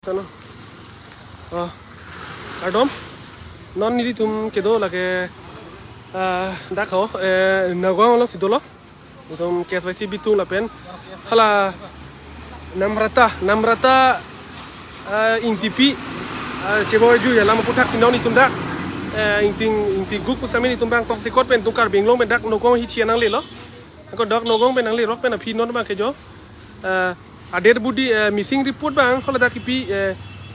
Sana. Ardom. Non ni tum kedo lage dakho nagwa lo sidolo. Tum KSYC bitung la pen. Hala namrata intipi cebo ju ya lama putak sinau ni tum dak inti guk pusami ni tum bang tok sikot pen tukar binglong pen dak nogong hi chianang le lo. Ko dak nogong pen ang le rok pen api non ba kejo. Ader budi missing report bang kalau dah kipi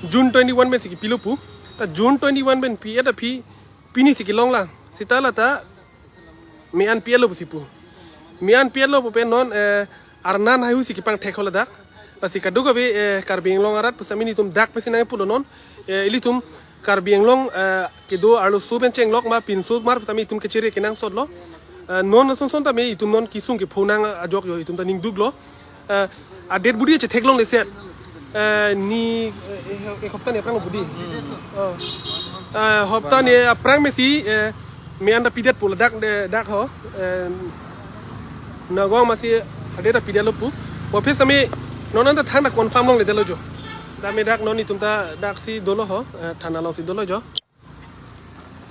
June 21 ben siki pilupu ta June 21 ben pi ada pi pini siki long lang sita la ta mian pielo sipu mian pielo pen non arnan hayu siki pang thek hola dak pasi kadu ko be karbing long arat pusamini tum dak pesina pulo non ilitum karbing long kedo arlo suben cheng lok ma pin su mar pusami tum keciri kenang sodlo non son ta me itum non kisung ke phunang ajok yo itum ta ning duglo adet budi aja teklong leset ni hopta ni aprang budi hopta ni aprang mesi me anda pidat pula dak ho nagong masih adet pidat lopu wape sami non anda thang da confirm long le delo jo da me dak non itum ta dak si dolo ho thana lo si dolo jo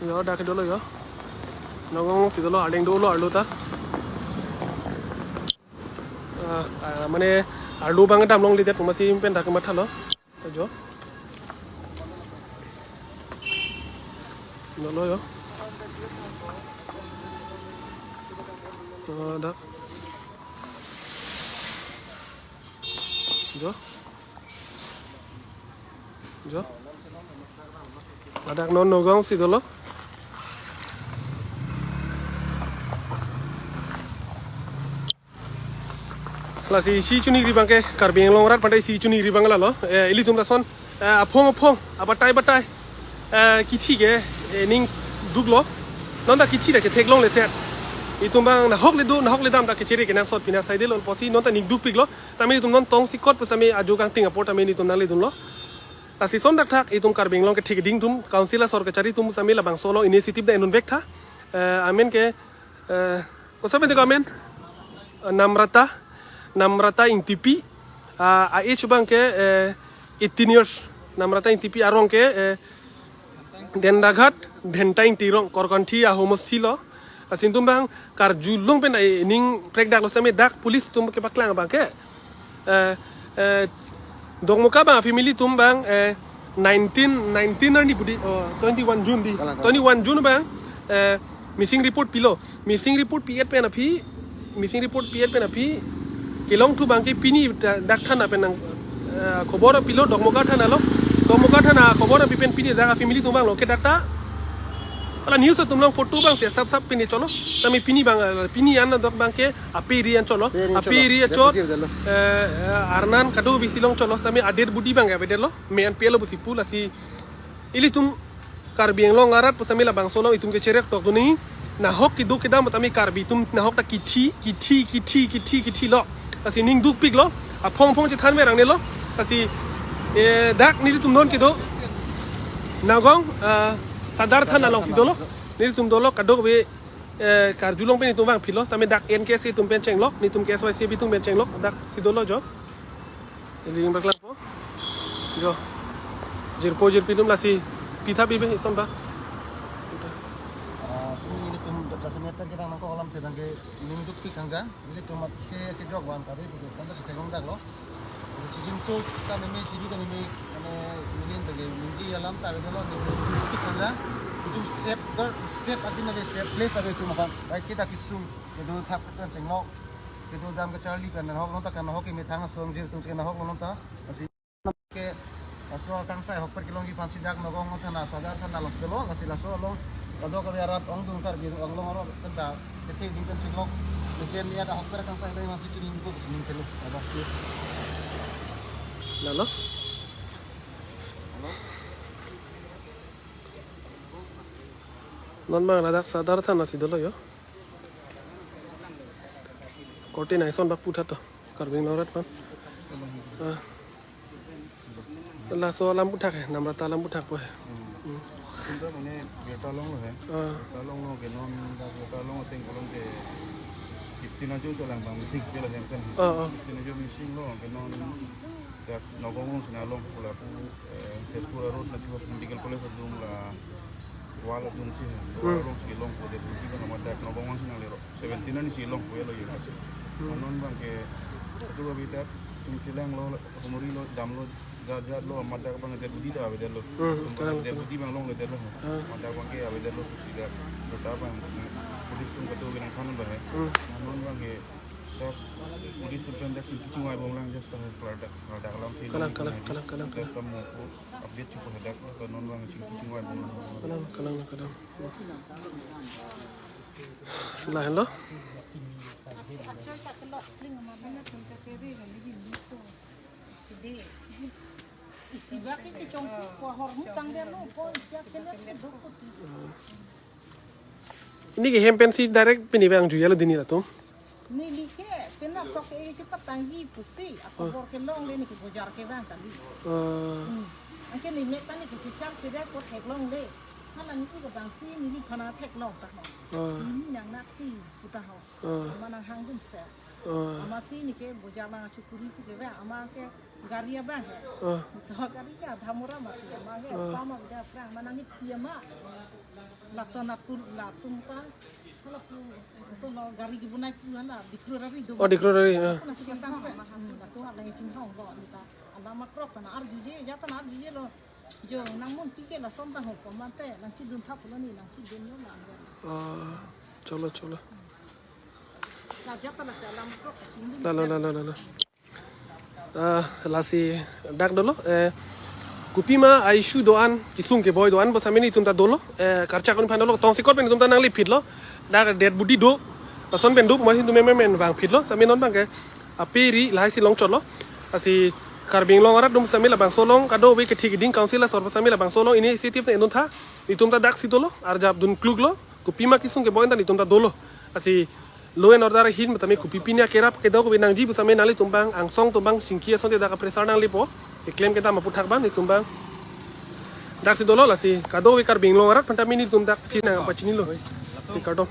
yo dak dolo yo nagong si dolo adeng dolo arlo ta mane arlu bang dam long lidet masih pen dak matha lo jo lo yo dak jo adak non nogong si dolo lasi si cuni ribang ke karbing long rat pandai si cuni ribang la lo ili tum lason apong abatai kichi ke ning duglo non da kichi da ke theklong le set itum bang na hok le dam da ke chiri ke na sot pina sai de lon posi non ta ning dug piglo tami tum non tong sikot pusami ajugang ting aport ami ni tum na le dum lo lasi son dak thak itum karbing long ke thik ding tum councilor sor ke chari tum sami la bang solo initiative da enun vek tha amen ke kosabe de government namrata intipi age bang ke 18 years namrata intipi arong ke dendaghat bhentain tirong korkonthi ahomostilo asintum bang kar julung pen ning prek dak lo same dak police tum ke paklang bang ke dongmuka bang family tum bang 19 ni budi 21 June di 21 June bang missing report pilo missing report piet pen api kilong tu bangki pini dak thana penang khobor pilo dogmoka thana lo dogmoka thana khobor pipen pini daga family tu bang lo ke dakta ala news tu long photo bang se sab pini cholo sami pini bang pini an dok bang ke api rian cholo api ri chot arnan kadu bisilong cholo sami adet budi bang ga bedelo men pelo busipu lasi ili tum karbing long arat pusami la bang solo itum ke cherek tok duni na hok kidu kedam tami karbi tum na hok ta kithi lo kasi ning duk pig lo apong che than merang ne lo kasi dak ni tum non kido nagong sadar than along sidolo ni tum dolo kadok be karjulong pe ni tum bang philo tami dak NKC tum pen cheng lok ni tum KSYC bi tum pen cheng lok dak sidolo jo ring bakla po jo jirpi tum lasi pitha bi be son ba Semeter kita nangko kolam sedang ke minggu pi kangja ini cuma ke jog wan tapi betul kan terus tegong dak lo sijin so kita meme sidi kan meme milin bagi minji alam ta betul lo pi kangja itu set adina be set place ada itu makan baik kita kisum itu thap kan senglo itu dam ke charlie kan hok nonta kan hok me thang song jir tung kan hok nonta asi ke aswa kang sai hok per kilong gi fansi dak nogong thana sadar thana lo lo lasi laso lo kalau kami harap orang tu kar biru orang orang tentang kecil tinggal singlok mesin ni ada hopper kan saya masih curi ibu kesini telu ada lalu non bang ladak sadar than nasi dolo yo korti nai son bak puthat to karbing norat pan la so lam puthak namrata lam puthak po untuk ini dia tolong loh ke non dah tolong tengkolong ke kita naju solang bang musik dia lah yang kan kita naju musik loh ke non dak nogong sinalong pula pu teskura road na tiwa medical college dum la wala dum si long silong po de buti ka na dak nogong sinalero 17 ni silong po yelo yun anon bang ke dua bitak tilang lo kumuri lo dam lo jajat lo madak bang de budi da be lo de budi bang long de lo madak bang ke be de lo sida kota bang pulis tum kato binang kan ba he anon bang ke dak pulis tum pendak sin kicu ai bang lang just product alam si kalang kamu update cukup hedak ko non bang sin kicu ai bang kalang lah hello ini ke hempen si direct pini bang jual dini lah tu. Ni ke penak sok ke cepat tangji pusi aku bor ke long le ni ke bojar ke bang tadi. Angke ni mek tani ke cicar cedek ko tek long le. Halan itu ke bang si ni kana tek long tak mau. Ini yang nakti puta ho. Mana hang dun se. Ama si ni ke bojar na cukuri si ke bang ama ke garia bang. Puta garia dhamura mati ama ke pama bida prang mana ni piama. Laton latumpa kalau so no gari ki bunai puan lah dikru rapi do Oh dikru dari nasi ke sampai latu lagi cinhong lo nita alama krop tanah arjuje jatan arjuje lo jo namun pike la sombang ho pamante nang cidun thap lo ni nang cidun yo na cholo la jatan la se alama krop cindun la lasi dak dolo kupima aishu doan kisung ke boy doan bosameni tumta dolo karcha kon phandolo tong sikor pen tumta nangli phitlo da dead budi do son pen du mai tu men bang phitlo saminon bang ke apiri lai si long cholo asi karbing long arat dum samila bang solong kado we ke thik ding council la sor samila bang solong initiative ne nunta ni tumta dak si dolo arjab dun kluglo kupima kisung ke boy ni tumta dolo asi lo en order hin matami kupipinya kerap ke do ko binang ji busame nali tumbang angsong tumbang singkia sonte da ka presar nang lipo claim kita mampu thak bang ni tumbang dak si dolo la si kado we kar bing lo arat panta mini tumdak ki na pa chini lo si kado